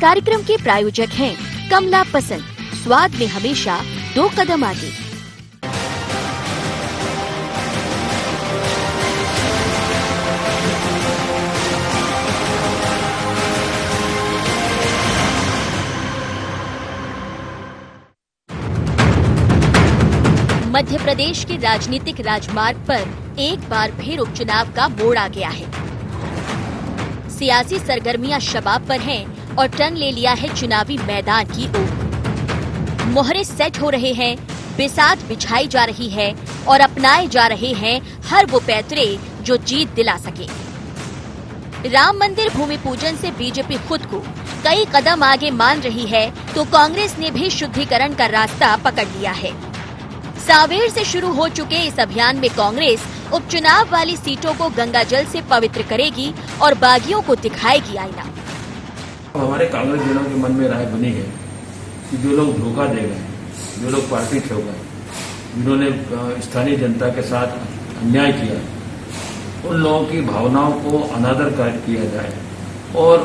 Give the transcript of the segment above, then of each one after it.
कार्यक्रम के प्रायोजक हैं कमला पसंद, स्वाद में हमेशा 2 कदम आगे। मध्य प्रदेश के राजनीतिक राजमार्ग पर एक बार फिर उपचुनाव का मोड़ आ गया है। सियासी सरगर्मियां शबाब पर हैं और टर्न ले लिया है चुनावी मैदान की ओर। मोहरे सेट हो रहे हैं, बिसात बिछाई जा रही है और अपनाए जा रहे हैं हर वो पैतरे जो जीत दिला सके। राम मंदिर भूमि पूजन से बीजेपी खुद को कई कदम आगे मान रही है तो कांग्रेस ने भी शुद्धिकरण का रास्ता पकड़ लिया है। सांवेर से शुरू हो चुके इस अभियान में कांग्रेस उपचुनाव वाली सीटों को गंगाजल से पवित्र करेगी और बागियों को दिखाएगी आईना। हमारे कांग्रेस जनों के मन में राय बनी है कि जो लोग धोखा दे गए, जो लोग पार्टी खो गए, जिन्होंने स्थानीय जनता के साथ अन्याय किया, उन लोगों की भावनाओं को अनादर किया जाए और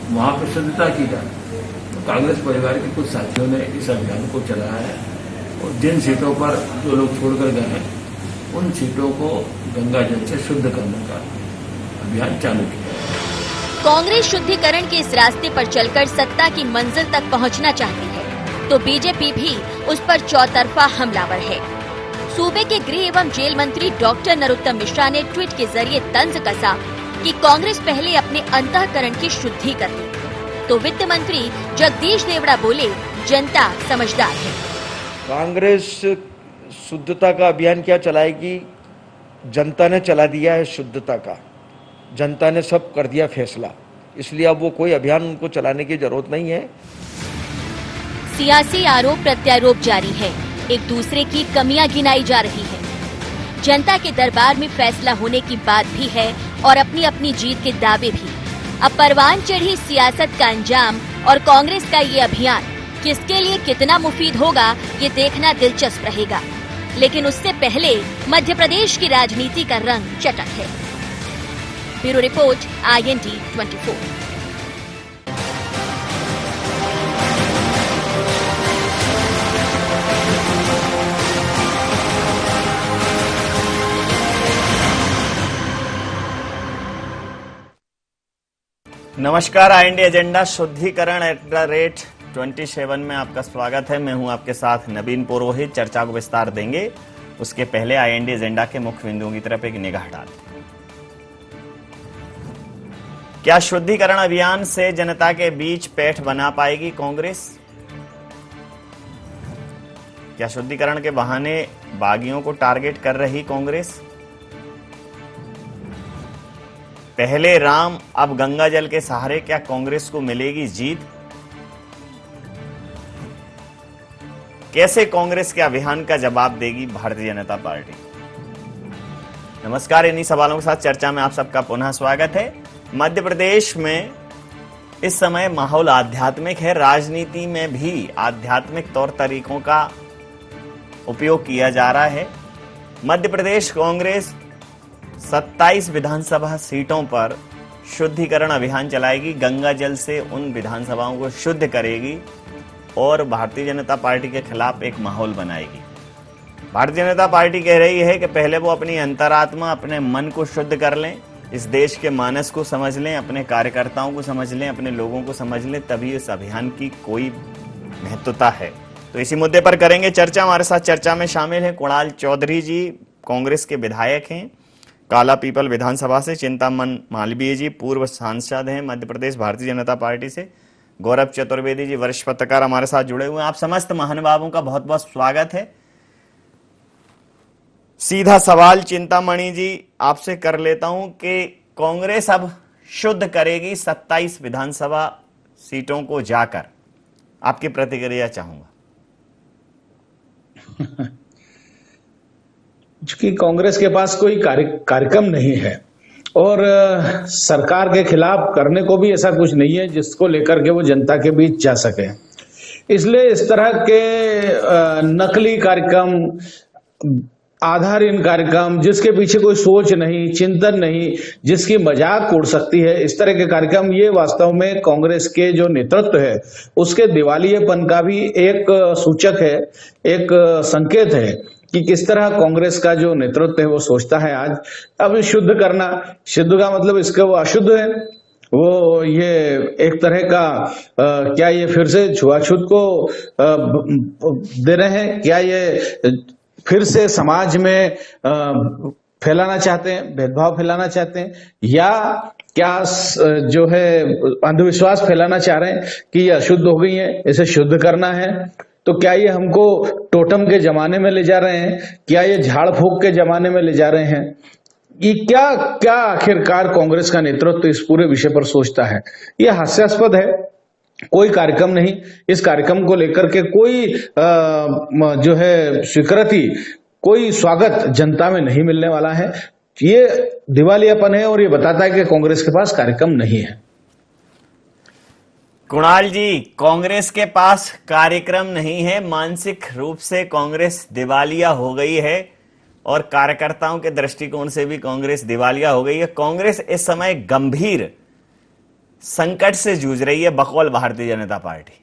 वहां पर शुद्धता की जाए। तो कांग्रेस परिवार के कुछ साथियों ने इस अभियान को चलाया है और जिन सीटों पर जो लोग छोड़कर गए हैं उन सीटों को गंगाजल से शुद्ध करने का अभियान चालू किया। कांग्रेस शुद्धिकरण के इस रास्ते पर चलकर सत्ता की मंजिल तक पहुंचना चाहती है तो बीजेपी भी उस पर चौतरफा हमलावर है। सूबे के गृह एवं जेल मंत्री डॉक्टर नरोत्तम मिश्रा ने ट्वीट के जरिए तंज कसा कि कांग्रेस पहले अपने अंतःकरण की शुद्धि कर ले, तो वित्त मंत्री जगदीश देवड़ा बोले जनता समझदार है। कांग्रेस शुद्धता का अभियान क्या चलाएगी? जनता ने चला दिया है शुद्धता का, जनता ने सब कर दिया फैसला, इसलिए अब वो कोई अभियान उनको चलाने की जरूरत नहीं है। सियासी आरोप प्रत्यारोप जारी है, एक दूसरे की कमियां गिनाई जा रही है। जनता के दरबार में फैसला होने की बात भी है और अपनी अपनी जीत के दावे भी। अब परवान चढ़ी सियासत का अंजाम और कांग्रेस का ये अभियान किसके लिए कितना मुफीद होगा ये देखना दिलचस्प रहेगा। लेकिन उससे पहले मध्य प्रदेश की राजनीति का रंग चटक है। Bureau report IND 24। नमस्कार, IND एजेंडा शुद्धिकरण @27 में आपका स्वागत है। मैं हूं आपके साथ नवीन पुरोहित। चर्चा को विस्तार देंगे, उसके पहले IND एजेंडा के मुख्य बिंदुओं की तरफ एक निगाह डालते हैं। क्या शुद्धिकरण अभियान से जनता के बीच पैठ बना पाएगी कांग्रेस? क्या शुद्धिकरण के बहाने बागियों को टारगेट कर रही कांग्रेस? पहले राम अब गंगाजल के सहारे क्या कांग्रेस को मिलेगी जीत? कैसे कांग्रेस के अभियान का जवाब देगी भारतीय जनता पार्टी? नमस्कार, इन्हीं सवालों के साथ चर्चा में आप सबका पुनः स्वागत है। मध्य प्रदेश में इस समय माहौल आध्यात्मिक है। राजनीति में भी आध्यात्मिक तौर तरीकों का उपयोग किया जा रहा है। मध्य प्रदेश कांग्रेस 27 विधानसभा सीटों पर शुद्धिकरण अभियान चलाएगी, गंगाजल से उन विधानसभाओं को शुद्ध करेगी और भारतीय जनता पार्टी के खिलाफ एक माहौल बनाएगी। भारतीय जनता पार्टी कह रही है कि पहले वो अपनी अंतरात्मा, अपने मन को शुद्ध कर लें, इस देश के मानस को समझ लें, अपने कार्यकर्ताओं को समझ लें, अपने लोगों को समझ लें, तभी इस अभियान की कोई महत्वता है। तो इसी मुद्दे पर करेंगे चर्चा। हमारे साथ चर्चा में शामिल हैं कुणाल चौधरी जी, कांग्रेस के विधायक हैं, काला पीपल विधानसभा से। चिंतामन मालवीय जी, पूर्व सांसद हैं मध्य प्रदेश भारतीय जनता पार्टी से। गौरव चतुर्वेदी जी, वरिष्ठ पत्रकार हमारे साथ जुड़े हुए हैं। आप समस्त महानुभावों का बहुत बहुत स्वागत है। सीधा सवाल चिंतामणि जी आपसे कर लेता हूं कि कांग्रेस अब शुद्ध करेगी 27 विधानसभा सीटों को जाकर, आपकी प्रतिक्रिया चाहूंगा। चूंकि कांग्रेस के पास कोई कार्यक्रम नहीं है और सरकार के खिलाफ करने को भी ऐसा कुछ नहीं है जिसको लेकर के वो जनता के बीच जा सके, इसलिए इस तरह के नकली कार्यक्रम आधारहीन कार्यक्रम, जिसके पीछे कोई सोच नहीं, चिंतन नहीं, जिसकी मजाक उड़ सकती है, इस तरह के कार्यक्रम ये वास्तव में कांग्रेस के जो नेतृत्व है उसके दिवालियेपन का भी एक सूचक है, एक संकेत है कि किस तरह कांग्रेस का जो नेतृत्व है वो सोचता है। आज अब शुद्ध करना, शुद्ध का मतलब इसका वो अशुद्ध है, वो ये एक तरह का क्या ये फिर से छुआछूत को दे रहे हैं, क्या ये फिर से समाज में फैलाना चाहते हैं, भेदभाव फैलाना चाहते हैं, या क्या जो है अंधविश्वास फैलाना चाह रहे हैं कि ये अशुद्ध हो गई है, इसे शुद्ध करना है। तो क्या ये हमको टोटम के जमाने में ले जा रहे हैं, क्या ये झाड़ फूक के जमाने में ले जा रहे हैं? ये क्या क्या आखिरकार कांग्रेस का नेतृत्व इस पूरे विषय पर सोचता है? ये हास्यास्पद है। कोई कार्यक्रम नहीं, इस कार्यक्रम को लेकर के कोई जो है स्वीकृति, कोई स्वागत जनता में नहीं मिलने वाला है। ये दिवालियापन है और ये बताता है कि कांग्रेस के पास कार्यक्रम नहीं है। कुणाल जी, कांग्रेस के पास कार्यक्रम नहीं है, मानसिक रूप से कांग्रेस दिवालिया हो गई है और कार्यकर्ताओं के दृष्टिकोण से भी कांग्रेस दिवालिया हो गई है। कांग्रेस इस समय गंभीर संकट से जूझ रही है बकौल भारतीय जनता पार्टी।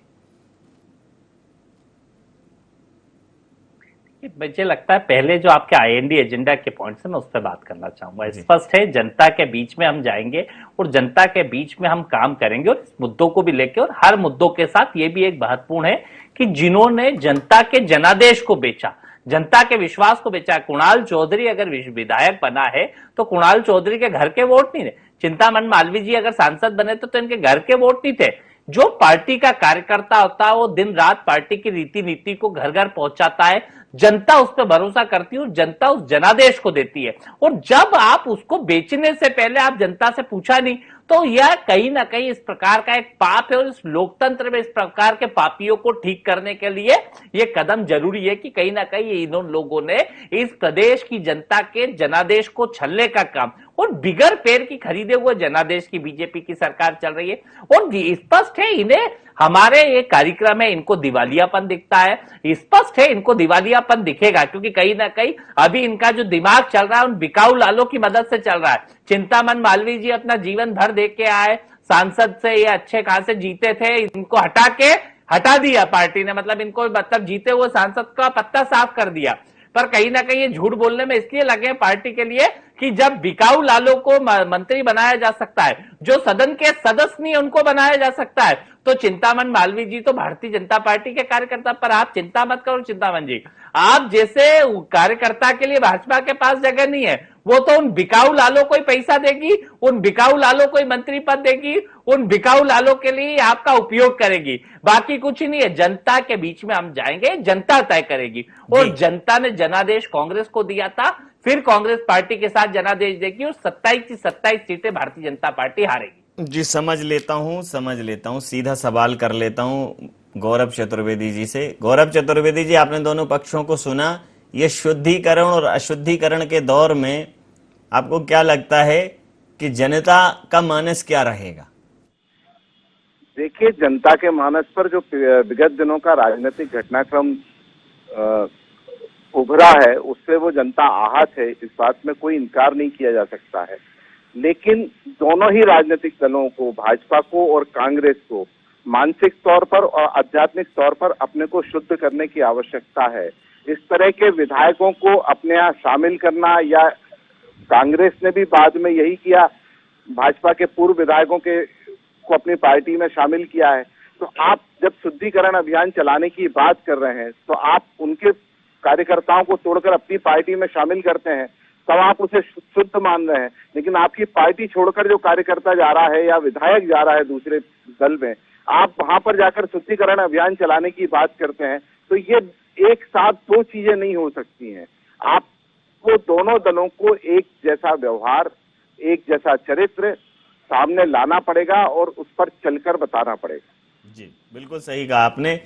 मुझे लगता है पहले जो आपके आईएनडी एजेंडा के पॉइंट्स है मैं उस पर बात करना चाहूंगा। स्पष्ट है, जनता के बीच में हम जाएंगे और जनता के बीच में हम काम करेंगे और इस मुद्दों को भी लेके, और हर मुद्दों के साथ ये भी एक महत्वपूर्ण है कि जिन्होंने जनता के जनादेश को बेचा, जनता के विश्वास को बेचा। कुणाल चौधरी अगर विधायक बना है तो कुणाल चौधरी के घर के वोट नहीं थे। चिंतामन मालवीय जी अगर सांसद बने तो इनके घर के वोट नहीं थे। जो पार्टी का कार्यकर्ता होता है वो दिन रात पार्टी की रीति नीति को घर घर पहुंचाता है, जनता उस पर भरोसा करती है और जनता उस जनादेश को देती है। और जब आप उसको बेचने से पहले आप जनता से पूछा नहीं, तो यह कहीं ना कहीं इस प्रकार का एक पाप है। और इस लोकतंत्र में इस प्रकार के पापियों को ठीक करने के लिए यह कदम जरूरी है कि कहीं ना कहीं इन लोगों ने इस प्रदेश की जनता के जनादेश को छलने का काम, और बिगर पैर की खरीदे हुए जनादेश की बीजेपी की सरकार चल रही है। और स्पष्ट है इन्हें हमारे ये कार्यक्रम है, इनको दिवालियापन दिखता है। स्पष्ट है इनको दिवालियापन दिखेगा, क्योंकि कहीं ना कहीं अभी इनका जो दिमाग चल रहा है उन बिकाऊ लालों की मदद से चल रहा है। चिंतामन मालवीय जी अपना जीवन भर देख के आए, सांसद से ये अच्छे खासे जीते थे, इनको हटा दिया पार्टी ने, मतलब इनको जीते हुए सांसद का पत्ता साफ कर दिया। पर कहीं ना कहीं ये झूठ बोलने में इसलिए लगे पार्टी के लिए कि जब बिकाऊ लालों को मंत्री बनाया जा सकता है, जो सदन के सदस्य नहीं उनको बनाया जा सकता है, तो चिंतामन मालवीय जी तो भारतीय जनता पार्टी के कार्यकर्ता। पर आप चिंता मत करो चिंतामन जी, आप जैसे कार्यकर्ता के लिए भाजपा के पास जगह नहीं है, वो तो उन बिकाऊ लालों को ही पैसा देगी, उन बिकाऊ लालों को ही मंत्री पद देगी, उन बिकाऊ लालों के लिए आपका उपयोग करेगी, बाकी कुछ ही नहीं है। जनता के बीच में हम जाएंगे, जनता तय करेगी। और जनता ने जनादेश कांग्रेस को दिया था, फिर कांग्रेस पार्टी के साथ जनादेश देगी और 27 की 27 सीटें भारतीय जनता पार्टी हारेगी। जी समझ लेता हूं, सीधा सवाल कर लेता हूं गौरव चतुर्वेदी जी से। गौरव चतुर्वेदी जी, आपने दोनों पक्षों को सुना, ये शुद्धिकरण और अशुद्धिकरण के दौर में आपको क्या लगता है कि जनता का मानस क्या रहेगा? देखिए, जनता के मानस पर जो विगत दिनों का राजनीतिक घटनाक्रम उभरा है उससे वो जनता आहत है, इस बात में कोई इनकार नहीं किया जा सकता है। लेकिन दोनों ही राजनीतिक दलों को, भाजपा को और कांग्रेस को, मानसिक तौर पर और आध्यात्मिक तौर पर अपने को शुद्ध करने की आवश्यकता है। इस तरह के विधायकों को अपने यहाँ शामिल करना, या कांग्रेस ने भी बाद में यही किया, भाजपा के पूर्व विधायकों को अपनी पार्टी में शामिल किया है। तो आप जब शुद्धिकरण अभियान चलाने की बात कर रहे हैं तो आप उनके कार्यकर्ताओं को तोड़कर अपनी पार्टी में शामिल करते हैं, तब आप उसे शुद्ध मान रहे हैं। लेकिन आपकी पार्टी छोड़कर जो कार्यकर्ता जा रहा है या विधायक जा रहा है दूसरे दल में, आप वहां पर जाकर शुद्धिकरण अभियान चलाने की बात करते हैं, तो ये एक साथ दो चीजें नहीं हो सकती हैं। आपको दोनों दलों को एक जैसा व्यवहार, एक जैसा चरित्र सामने लाना पड़ेगा और उस पर चलकर बताना पड़ेगा। जी बिल्कुल सही कहा आपने,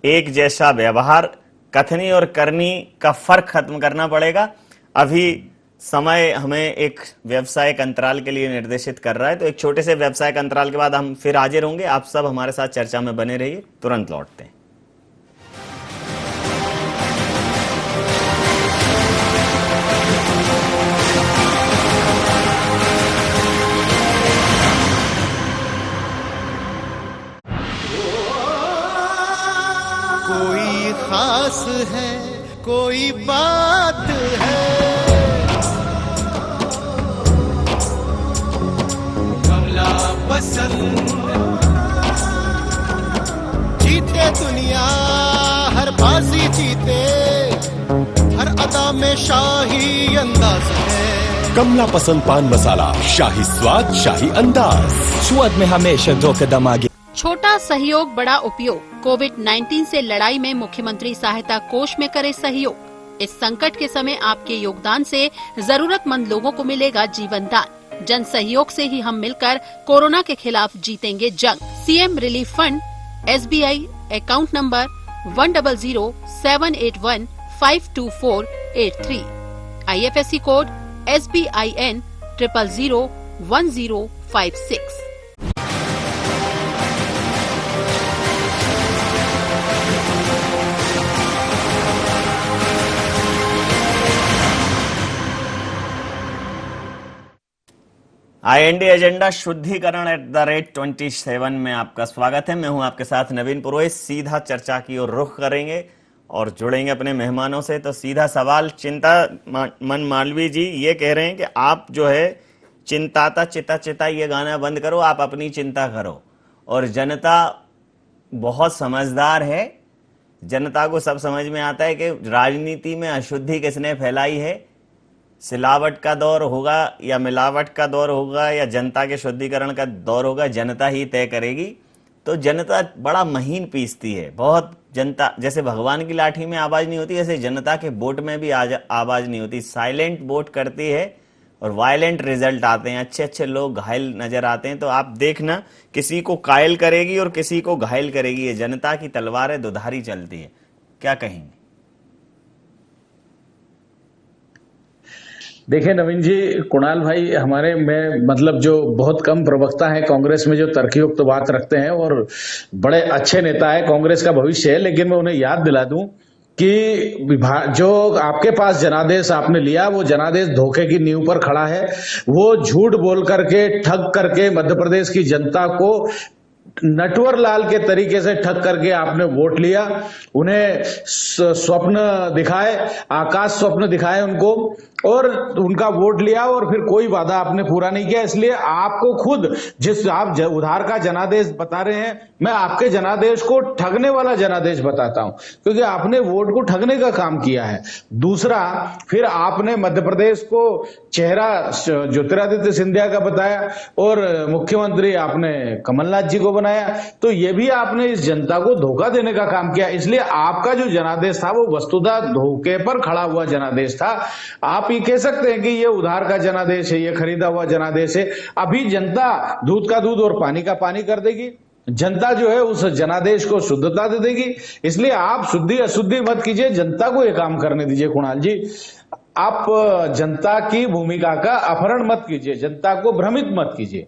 एक जैसा व्यवहार, कथनी और करनी का फर्क खत्म करना पड़ेगा। अभी समय हमें एक व्यवसायिक अंतराल के लिए निर्देशित कर रहा है, तो एक छोटे से व्यवसायिक अंतराल के बाद हम फिर हाजिर होंगे। आप सब हमारे साथ चर्चा में बने रहिए, तुरंत लौटते हैं। कोई खास है, कोई बात है। कमला पसंद, जीते दुनिया हर बाजी जीते, हर अदा में शाही अंदाज है। कमला पसंद पान मसाला, शाही स्वाद, शाही अंदाज, स्वाद में हमेशा 2 कदम आगे। छोटा सहयोग बड़ा उपयोग। कोविड-19 से लड़ाई में मुख्यमंत्री सहायता कोष में करे सहयोग। इस संकट के समय आपके योगदान से जरूरतमंद लोगों को मिलेगा जीवन दान। जन सहयोग से ही हम मिलकर कोरोना के खिलाफ जीतेंगे जंग। CM relief fund, SBI account number 100-781-52483, IFSC code SBIN 0001056। IND agenda शुद्धिकरण @27 में आपका स्वागत है। मैं हूं आपके साथ नवीन पुरोहित। सीधा चर्चा की ओर रुख करेंगे और जुड़ेंगे अपने मेहमानों से। तो सीधा सवाल, चिंता मन मालवी जी ये कह रहे हैं कि आप जो है चिंताता चिता चिता ये गाना बंद करो, आप अपनी चिंता करो। और जनता बहुत समझदार है, जनता को सब समझ में आता है कि राजनीति में अशुद्धि किसने फैलाई है। सिलावट का दौर होगा या मिलावट का दौर होगा या जनता के शुद्धिकरण का दौर होगा, जनता ही तय करेगी। तो जनता बड़ा महीन पीसती है, बहुत जनता, जैसे भगवान की लाठी में आवाज नहीं होती, ऐसे जनता के वोट में भी आवाज नहीं होती। साइलेंट वोट करती है और वायलेंट रिजल्ट आते हैं, अच्छे अच्छे लोग घायल नजर आते हैं। तो आप देखना, किसी को कायल करेगी और किसी को घायल करेगी। ये जनता की तलवार है, दुधारी चलती है। क्या कहेंगे? देखिए नवीन जी, कुणाल भाई हमारे में मतलब जो बहुत कम प्रवक्ता है कांग्रेस में जो तर्कयुक्त तो बात रखते हैं और बड़े अच्छे नेता है, कांग्रेस का भविष्य है। लेकिन मैं उन्हें याद दिला दूं कि जो आपके पास जनादेश आपने लिया, वो जनादेश धोखे की नींव पर खड़ा है। वो झूठ बोल करके, ठग करके मध्य प्रदेश की जनता को नटवर लाल के तरीके से ठग करके आपने वोट लिया। उन्हें स्वप्न दिखाए, आकाश स्वप्न दिखाए उनको, और उनका वोट लिया और फिर कोई वादा आपने पूरा नहीं किया। इसलिए आपको खुद, जिस आप उधार का जनादेश बता रहे हैं, मैं आपके जनादेश को ठगने वाला जनादेश बताता हूं, क्योंकि आपने वोट को ठगने का काम किया है। दूसरा, फिर आपने मध्य प्रदेश को चेहरा ज्योतिरादित्य सिंधिया का बताया और मुख्यमंत्री आपने कमलनाथ जी को बनाया। तो ये भी आपने इस जनता को धोखा देने का काम किया। इसलिए आपका जो जनादेश था वो वस्तुतः धोखे पर खड़ा हुआ जनादेश था। आप ये कह सकते हैं कि ये उधार का जनादेश है, ये खरीदा हुआ जनादेश है। अभी जनता दूध का दूध और पानी का पानी कर देगी। जनता जो है उस जनादेश को शुद्धता दे देगी। इसलिए आप शुद्धि अशुद्धि मत कीजिए, जनता को ये काम करने दीजिए। कुणाल जी, आप जनता की भूमिका का अपहरण मत कीजिए, जनता को भ्रमित मत कीजिए।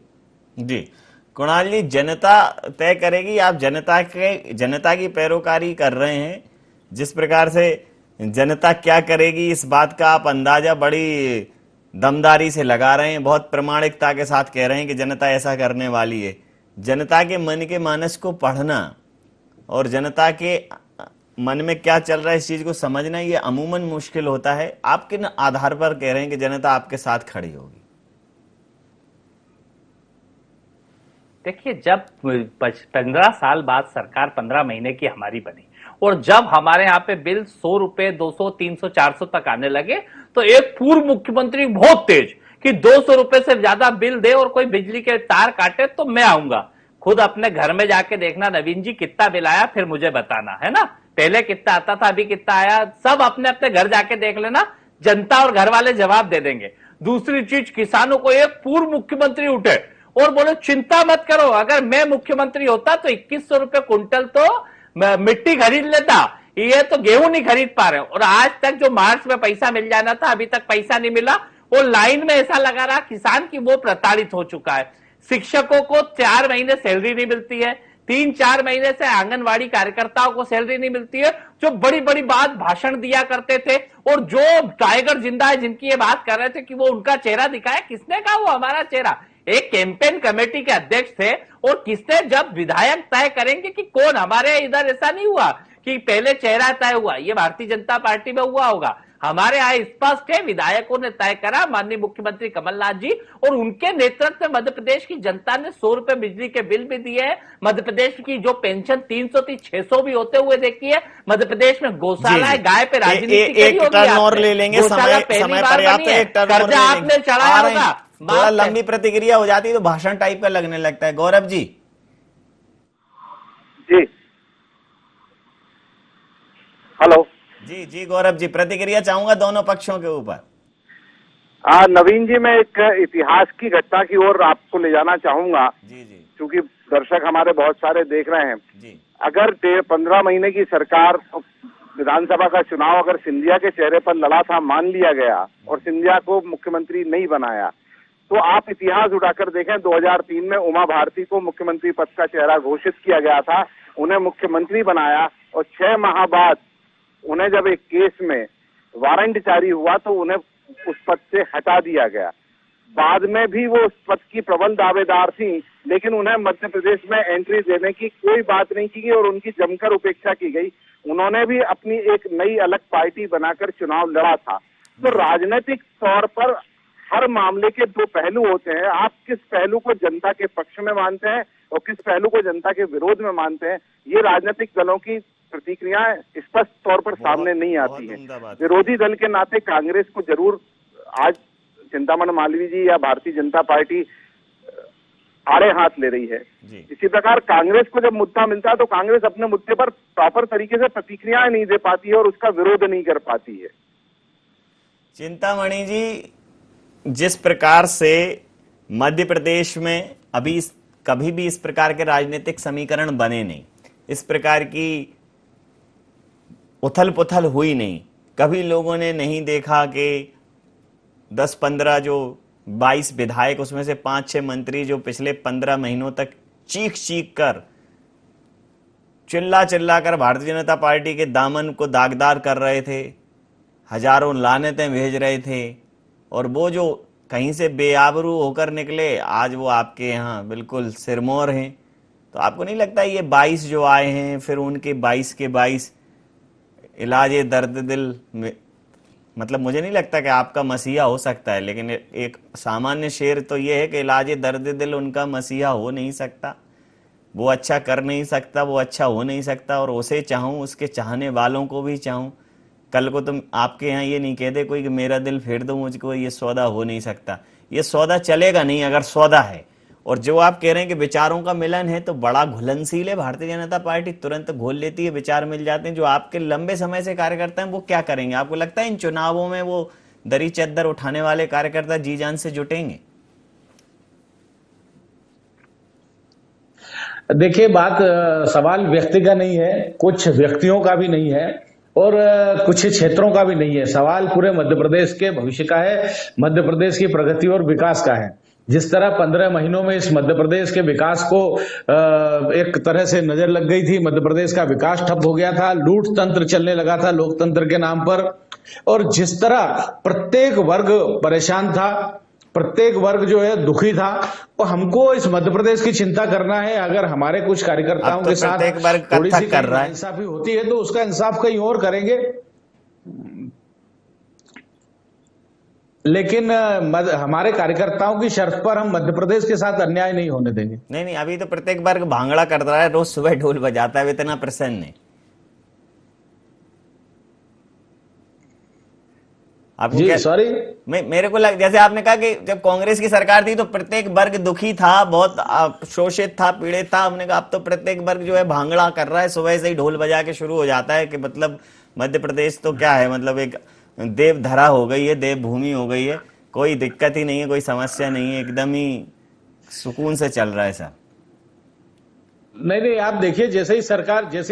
जी कुणाल जी, जनता तय करेगी। आप जनता की पैरोकारी कर रहे हैं। जिस प्रकार से जनता क्या करेगी, इस बात का आप अंदाजा बड़ी दमदारी से लगा रहे हैं, बहुत प्रामाणिकता के साथ कह रहे हैं कि जनता ऐसा करने वाली है। जनता के मन के मानस को पढ़ना और जनता के मन में क्या चल रहा है इस चीज को समझना, ये अमूमन मुश्किल होता है। आप किन आधार पर कह रहे हैं कि जनता आपके साथ खड़ी होगी? देखिए, जब 15 साल बाद सरकार 15 महीने की हमारी बनी और जब हमारे यहाँ पे बिल 100 रुपए, 200, 300, 400 तक आने लगे, तो एक पूर्व मुख्यमंत्री बहुत तेज कि 200 रुपए से ज्यादा बिल दे और कोई बिजली के तार काटे तो मैं आऊंगा। खुद अपने घर में जाके देखना नवीन जी, कितना बिल आया फिर मुझे बताना, है ना। पहले कितना आता था, अभी कितना आया, सब अपने अपने घर जाके देख लेना, जनता और घर वाले जवाब दे देंगे। दूसरी चीज, किसानों को एक पूर्व मुख्यमंत्री उठे और बोले चिंता मत करो, अगर मैं मुख्यमंत्री होता तो 2100 रुपए कुंटल तो मिट्टी खरीद लेता, ये तो गेहूं नहीं खरीद पा रहे। और आज तक जो मार्च में पैसा मिल जाना था, अभी तक पैसा नहीं मिला। वो लाइन में ऐसा लगा रहा किसान की वो प्रताड़ित हो चुका है। शिक्षकों को 4 महीने सैलरी नहीं मिलती है, 3-4 महीने से आंगनवाड़ी कार्यकर्ताओं को सैलरी नहीं मिलती है, जो बड़ी बड़ी बात भाषण दिया करते थे और जो टाइगर जिंदा है जिनकी ये बात कर रहे थे कि वो उनका चेहरा दिखाया, किसने कहा वो हमारा चेहरा? एक कैंपेन कमेटी के अध्यक्ष थे और किसने, जब विधायक तय करेंगे कि कौन हमारे इधर, ऐसा नहीं हुआ कि पहले चेहरा तय हुआ, ये भारतीय जनता पार्टी में हुआ होगा। हमारे यहाँ स्पष्ट है, विधायकों ने तय करा, माननीय मुख्यमंत्री कमलनाथ जी और उनके नेतृत्व में मध्य प्रदेश की जनता ने 100 रुपए बिजली के बिल भी दिए हैं। मध्य प्रदेश की जो पेंशन 300 थी 600 भी होते हुए देखी है। मध्य प्रदेश में गौशाला है, गाय पे राजनीति एक टर्न और ले लेंगे, समय पर्याप्त है, एक टर्न और ले आपने लेंगे। चढ़ाया होगा, थोड़ा लंबी प्रतिक्रिया हो जाती है तो भाषण टाइप का लगने लगता है। गौरव जी जी, हेलो जी जी गौरव जी, प्रतिक्रिया चाहूंगा दोनों पक्षों के ऊपर। नवीन जी, मैं एक इतिहास की घटना की ओर आपको ले जाना चाहूंगा। जी जी, क्योंकि दर्शक हमारे बहुत सारे देख रहे हैं। जी, अगर 15 महीने की सरकार, विधानसभा का चुनाव अगर सिंधिया के चेहरे पर लड़ा था, मान लिया गया और सिंधिया को मुख्यमंत्री नहीं बनाया, तो आप इतिहास उठाकर देखें, 2003 में उमा भारती को मुख्यमंत्री पद का चेहरा घोषित किया गया था, उन्हें मुख्यमंत्री बनाया और 6 माह बाद उन्हें जब एक केस में वारंट जारी हुआ तो उन्हें उस पद से हटा दिया गया। बाद में भी वो उस पद की प्रबल दावेदार थी, लेकिन उन्हें मध्य प्रदेश में एंट्री देने की कोई बात नहीं की गई और उनकी जमकर उपेक्षा की गई। उन्होंने भी अपनी एक नई अलग पार्टी बनाकर चुनाव लड़ा था। तो राजनीतिक तौर पर हर मामले के 2 पहलू होते हैं। आप किस पहलू को जनता के पक्ष में मानते हैं और किस पहलू को जनता के विरोध में मानते हैं, ये राजनीतिक दलों की प्रतिक्रियाएं स्पष्ट तौर पर सामने नहीं आती है। विरोधी दल के नाते कांग्रेस को जरूर आज चिंतामण मालवीय जी या भारतीय जनता पार्टी आड़े हाथ ले रही है। इसी प्रकार कांग्रेस को जब मुद्दा मिलता है तो कांग्रेस अपने मुद्दे पर प्रॉपर तरीके से प्रतिक्रियाएं नहीं दे पाती है और उसका विरोध नहीं कर पाती है। चिंतामणि जी, जिस प्रकार से मध्य प्रदेश में अभी कभी भी इस प्रकार के राजनीतिक समीकरण बने नहीं, इस प्रकार की उथल पुथल हुई नहीं, कभी लोगों ने नहीं देखा कि 10-15 जो 22 विधायक, उसमें से 5-6 मंत्री जो पिछले 15 महीनों तक चीख कर चिल्ला कर भारतीय जनता पार्टी के दामन को दागदार कर रहे थे, हजारों लानतें भेज रहे थे, और वो जो कहीं से बेआबरू होकर निकले आज वो आपके यहाँ बिल्कुल सिरमौर हैं। तो आपको नहीं लगता ये 22 जो आए हैं, फिर उनके 22 के 22 इलाज दर्द दिल में, मतलब मुझे नहीं लगता कि आपका मसीहा हो सकता है, लेकिन एक सामान्य शेर तो ये है कि इलाज दर्द दिल उनका मसीहा हो नहीं सकता, वो अच्छा कर नहीं सकता, वो अच्छा हो नहीं सकता, और उसे चाहूँ, उसके चाहने वालों को भी चाहूँ। कल को तुम आपके यहाँ ये नहीं कह दे कोई कि मेरा दिल फेर दो मुझको, ये सौदा हो नहीं सकता, ये सौदा चलेगा नहीं अगर सौदा है। और जो आप कह रहे हैं कि विचारों का मिलन है, तो बड़ा घुलनशील है भारतीय जनता पार्टी, तुरंत घोल लेती है, विचार मिल जाते हैं। जो आपके लंबे समय से कार्यकर्ता हैं वो क्या करेंगे? आपको लगता है इन चुनावों में वो दरी चद्दर उठाने वाले कार्यकर्ता जी जान से जुटेंगे? देखिए, बात सवाल व्यक्ति का नहीं है, कुछ व्यक्तियों का भी नहीं है और कुछ क्षेत्रों का भी नहीं है। सवाल पूरे मध्य प्रदेश के भविष्य का है, मध्य प्रदेश की प्रगति और विकास का है। जिस तरह 15 महीनों में इस मध्य प्रदेश के विकास को एक तरह से नजर लग गई थी, मध्य प्रदेश का विकास ठप हो गया था, लूट तंत्र चलने लगा था लोकतंत्र के नाम पर, और जिस तरह प्रत्येक वर्ग परेशान था, प्रत्येक वर्ग जो है दुखी था, तो हमको इस मध्य प्रदेश की चिंता करना है। अगर हमारे कुछ कार्यकर्ताओं के साथ थोड़ी सी इंसाफी होती है तो उसका इंसाफ कहीं और करेंगे, लेकिन हमारे कार्यकर्ताओं की शर्त पर हम मध्य प्रदेश के साथ अन्याय नहीं होने देंगे। नहीं, अभी तो प्रत्येक वर्ग भांगड़ा कर रहा है, रोज सुबह ढोल बजाता है, इतना प्रसन्न है। जी सॉरी, मेरे को जैसे आपने कहा कि जब कांग्रेस की सरकार थी तो प्रत्येक वर्ग दुखी था, बहुत शोषित था, पीड़ित था। हमने कहा अब तो प्रत्येक वर्ग जो है भांगड़ा कर रहा है, सुबह से ही ढोल बजा के शुरू हो जाता है कि मतलब मध्य प्रदेश तो क्या है, मतलब एक देवधरा हो गई है, देवभूमि हो गई है, कोई दिक्कत ही नहीं है, कोई समस्या नहीं है, एकदम ही सुकून से चल रहा है सर। नहीं, आप देखिए, जैसे ही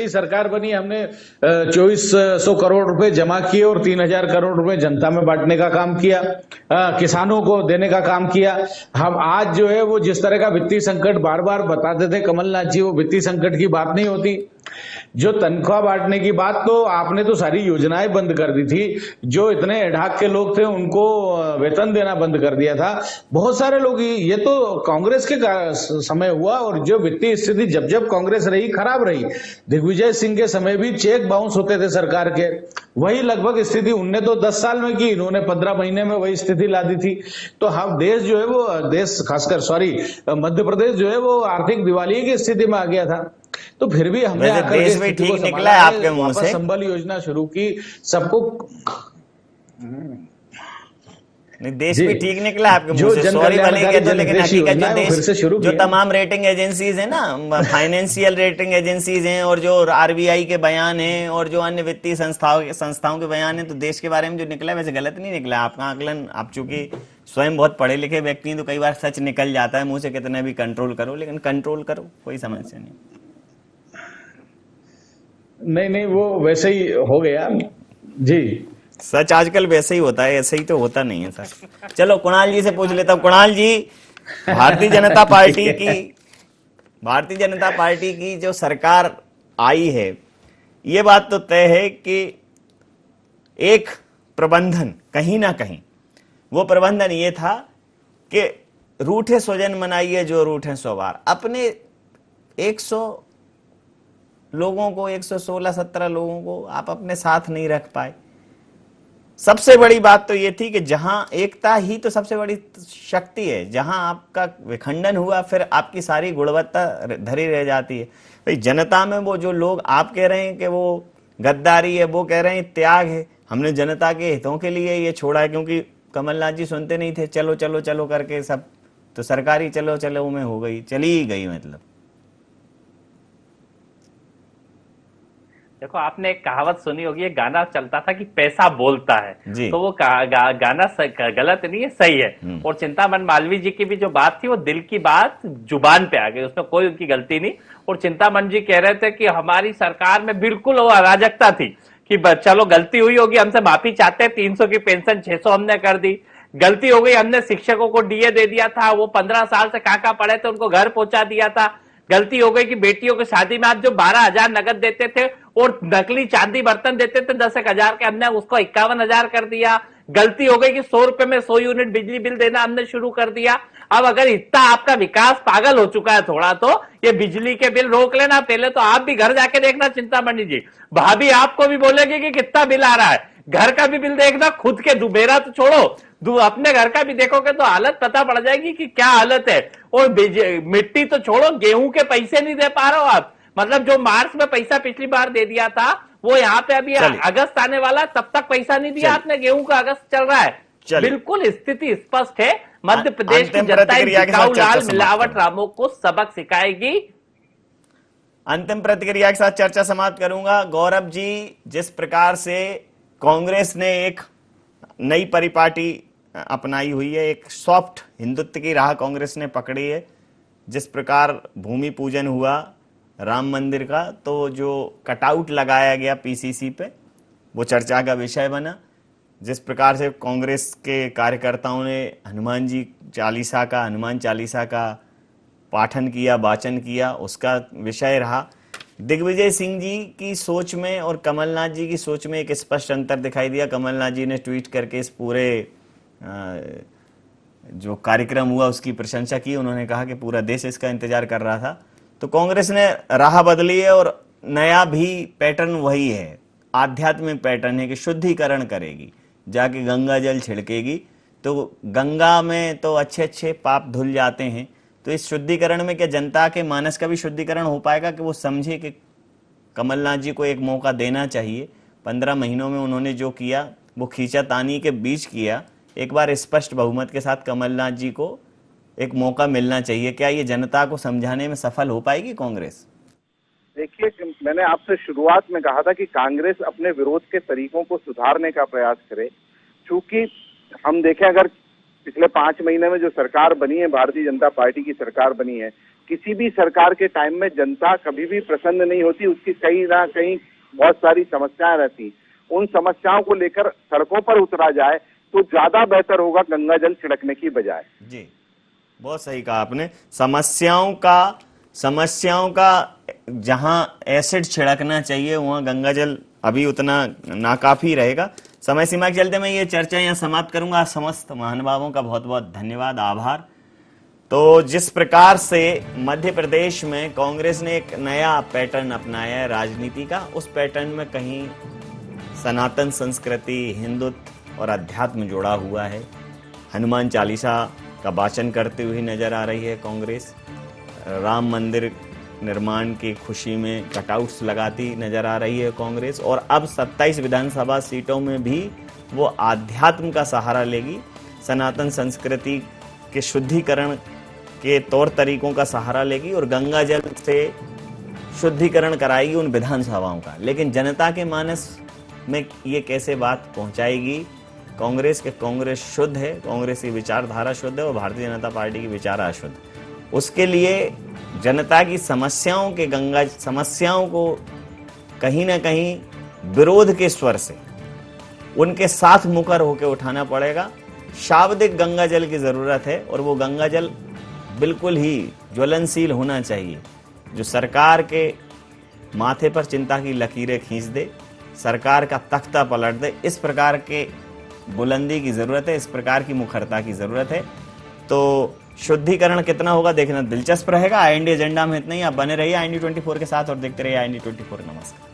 सरकार बनी, हमने 2400 करोड़ रुपए जमा किए और 3000 करोड़ रुपए जनता में बांटने का काम किया, किसानों को देने का काम किया। हम आज जो है वो जिस तरह का वित्तीय संकट बार बार बताते थे कमलनाथ जी, वो वित्तीय संकट की बात नहीं होती। जो तनख्वाह बांटने की बात, तो आपने तो सारी योजनाएं बंद कर दी थी। जो इतने एडाक के लोग थे उनको वेतन देना बंद कर दिया था। बहुत सारे लोग, ये तो कांग्रेस के समय हुआ। और जो वित्तीय स्थिति जब जब कांग्रेस रही खराब रही, दिग्विजय सिंह के समय भी चेक बाउंस होते थे सरकार के। वही लगभग स्थिति उनने तो 10 साल में की, इन्होंने 15 महीने में वही स्थिति ला दी थी। तो हम देश जो है वो खासकर मध्य प्रदेश जो है वो आर्थिक दिवालिये की स्थिति में आ गया था। तो फिर भी हमने आकर देश भी ठीक निकला है आपके मुंह से। संबल योजना शुरू की, सबको नहीं, देश भी ठीक निकला आपके मुंह से। सॉरी भले कह दो, लेकिन हकीकत जो देश जो तमाम रेटिंग एजेंसीज हैं ना, फाइनेंशियल रेटिंग एजेंसीज हैं, और जो आरबीआई के बयान हैं, और जो अन्य वित्तीय संस्थाओं के बयान हैं, तो देश के बारे में जो निकला वैसे गलत नहीं निकला। आपका आकलन, आप चूंकि स्वयं बहुत पढ़े लिखे व्यक्ति हैं, तो कई बार सच निकल जाता है मुंह से, कितने भी कंट्रोल करो, लेकिन कंट्रोल करो, कोई समस्या नहीं। नहीं, वो वैसे ही हो गया जी। सच आजकल वैसे ही होता है, ऐसे ही तो होता नहीं है सर। चलो कुणाल जी से पूछ लेता हूँ। कुणाल जी, भारतीय जनता पार्टी की जो सरकार आई है, ये बात तो तय है कि एक प्रबंधन कहीं ना कहीं, वो प्रबंधन ये था कि रूठे स्वजन मनाइए जो रूठे सौ बार। अपने 100 लोगों को, 116-17 लोगों को आप अपने साथ नहीं रख पाए। सबसे बड़ी बात तो ये थी कि जहां एकता ही तो सबसे बड़ी शक्ति है, जहां आपका विखंडन हुआ फिर आपकी सारी गुणवत्ता धरी रह जाती है। भाई जनता में वो जो लोग आप कह रहे हैं कि वो गद्दारी है, वो कह रहे हैं त्याग है। हमने जनता के हितों के लिए ये छोड़ा है, क्योंकि कमलनाथ जी सुनते नहीं थे, चलो चलो चलो करके सब तो सरकारी चलो चलो में हो गई, चली ही गई। मतलब देखो, आपने एक कहावत सुनी होगी, एक गाना चलता था कि पैसा बोलता है, तो वो गाना गलत नहीं है, सही है। और चिंतामण मालवीय जी की भी जो बात थी, वो दिल की बात जुबान पे आ गई, उसमें कोई उनकी गलती नहीं। और चिंतामण जी कह रहे थे कि हमारी सरकार में बिल्कुल वो अराजकता थी कि चलो गलती हुई होगी, हमसे माफी चाहते हैं, 300 की पेंशन 600 हमने कर दी, गलती हो गई, हमने शिक्षकों को डीए दे दिया था, वो 15 साल से कहाँ पढ़े थे उनको घर पहुंचा दिया था, गलती हो गई कि बेटियों की शादी में आप जो 12,000 नगद देते थे और नकली चांदी बर्तन देते थे 10,000 के, हमने उसको 51,000 कर दिया। गलती हो गई कि 100 रुपए में 100 यूनिट बिजली बिल देना हमने शुरू कर दिया। अब अगर इतना आपका विकास पागल हो चुका है थोड़ा, तो ये बिजली के बिल रोक लेना। पहले तो आप भी घर जाके देखना चिंतामणि जी, भाभी आपको भी बोलेगी कि कितना बिल आ रहा है, घर का भी बिल देखना, खुद के मेरा तो छोड़ो, अपने घर का भी देखोगे तो हालत पता पड़ जाएगी कि क्या हालत है। और मिट्टी तो छोड़ो, गेहूं के पैसे नहीं दे पा रहे हो आप। मतलब जो मार्च में पैसा पिछली बार दे दिया था, वो यहाँ पे अभी अगस्त आने वाला, तब तक पैसा नहीं दिया आपने, गेहूं का अगस्त चल रहा है। बिल्कुल स्थिति स्पष्ट है। मध्य प्रदेश की जनता मिलावट रामों को सबक सिखाएगी। अंतिम प्रतिक्रिया के साथ चर्चा समाप्त करूंगा। गौरव जी, जिस प्रकार से कांग्रेस ने एक नई परिपाटी अपनाई हुई है, एक सॉफ्ट हिंदुत्व की राह कांग्रेस ने पकड़ी है, जिस प्रकार भूमि पूजन हुआ राम मंदिर का, तो जो कटआउट लगाया गया पीसीसी पे, वो चर्चा का विषय बना। जिस प्रकार से कांग्रेस के कार्यकर्ताओं ने हनुमान चालीसा का पाठन किया, वाचन किया, उसका विषय रहा। दिग्विजय सिंह जी की सोच में और कमलनाथ जी की सोच में एक स्पष्ट अंतर दिखाई दिया। कमलनाथ जी ने ट्वीट करके इस पूरे जो कार्यक्रम हुआ उसकी प्रशंसा की। उन्होंने कहा कि पूरा देश इसका इंतजार कर रहा था। तो कांग्रेस ने राह बदली है और नया भी पैटर्न वही है, आध्यात्मिक पैटर्न है कि शुद्धिकरण करेगी, जाके गंगा जल छिड़केगी। तो गंगा में तो अच्छे अच्छे पाप धुल जाते हैं, तो इस शुद्धिकरण में क्या जनता के मानस का भी शुद्धिकरण हो पाएगा कि वो समझे कि कमलनाथ जी को एक मौका देना चाहिए। 15 महीनों में उन्होंने जो किया वो खींचातानी के बीच किया। एक बार स्पष्ट बहुमत के साथ कमलनाथ जी को एक मौका मिलना चाहिए। क्या ये जनता को समझाने में सफल हो पाएगी कांग्रेस? देखिए, मैंने आपसे शुरुआत में कहा था कि कांग्रेस अपने विरोध के तरीकों को सुधारने का प्रयास करे। चूंकि हम देखें, अगर पिछले 5 महीने में जो सरकार बनी है, भारतीय जनता पार्टी की सरकार बनी है, किसी भी सरकार के टाइम में जनता कभी भी प्रसन्न नहीं होती, उसकी कहीं ना कहीं बहुत सारी समस्याएं रहती। उन समस्याओं को लेकर सड़कों पर उतरा जाए तो ज्यादा बेहतर होगा गंगा जल छिड़कने की बजाय। जी, बहुत सही कहा आपने। समस्याओं का समस्याओं का जहां एसिड छिड़कना चाहिए वहां गंगाजल अभी उतना नाकाफी रहेगा। समय सीमा के चलते मैं ये चर्चा यहाँ समाप्त करूंगा। समस्त महानुभावों का बहुत बहुत धन्यवाद, आभार। तो जिस प्रकार से मध्य प्रदेश में कांग्रेस ने एक नया पैटर्न अपनाया है राजनीति का, उस पैटर्न में कहीं सनातन संस्कृति, हिंदुत्व और अध्यात्म जुड़ा हुआ है। हनुमान चालीसा का वाचन करते हुए नजर आ रही है कांग्रेस। राम मंदिर निर्माण की खुशी में कटआउट्स लगाती नजर आ रही है कांग्रेस। और अब 27 विधानसभा सीटों में भी वो आध्यात्म का सहारा लेगी, सनातन संस्कृति के शुद्धिकरण के तौर तरीकों का सहारा लेगी और गंगा जल से शुद्धिकरण कराएगी उन विधानसभाओं का। लेकिन जनता के मानस में ये कैसे बात पहुंचाएगी कांग्रेस के? कांग्रेस शुद्ध है, कांग्रेस की विचारधारा शुद्ध है और भारतीय जनता पार्टी की विचार अशुद्ध। उसके लिए जनता की समस्याओं को कहीं ना कहीं विरोध के स्वर से उनके साथ मुकर होकर उठाना पड़ेगा। शाब्दिक गंगा जल की जरूरत है और वो गंगा जल बिल्कुल ही ज्वलनशील होना चाहिए, जो सरकार के माथे पर चिंता की लकीरें खींच दे, सरकार का तख्ता पलट दे। इस प्रकार के बुलंदी की जरूरत है, इस प्रकार की मुखरता की जरूरत है। तो शुद्धिकरण कितना होगा देखना दिलचस्प रहेगा। IND एजेंडा में इतना ही। आप बने रहिए IND 24 के साथ और देखते रहिए IND 24। नमस्कार।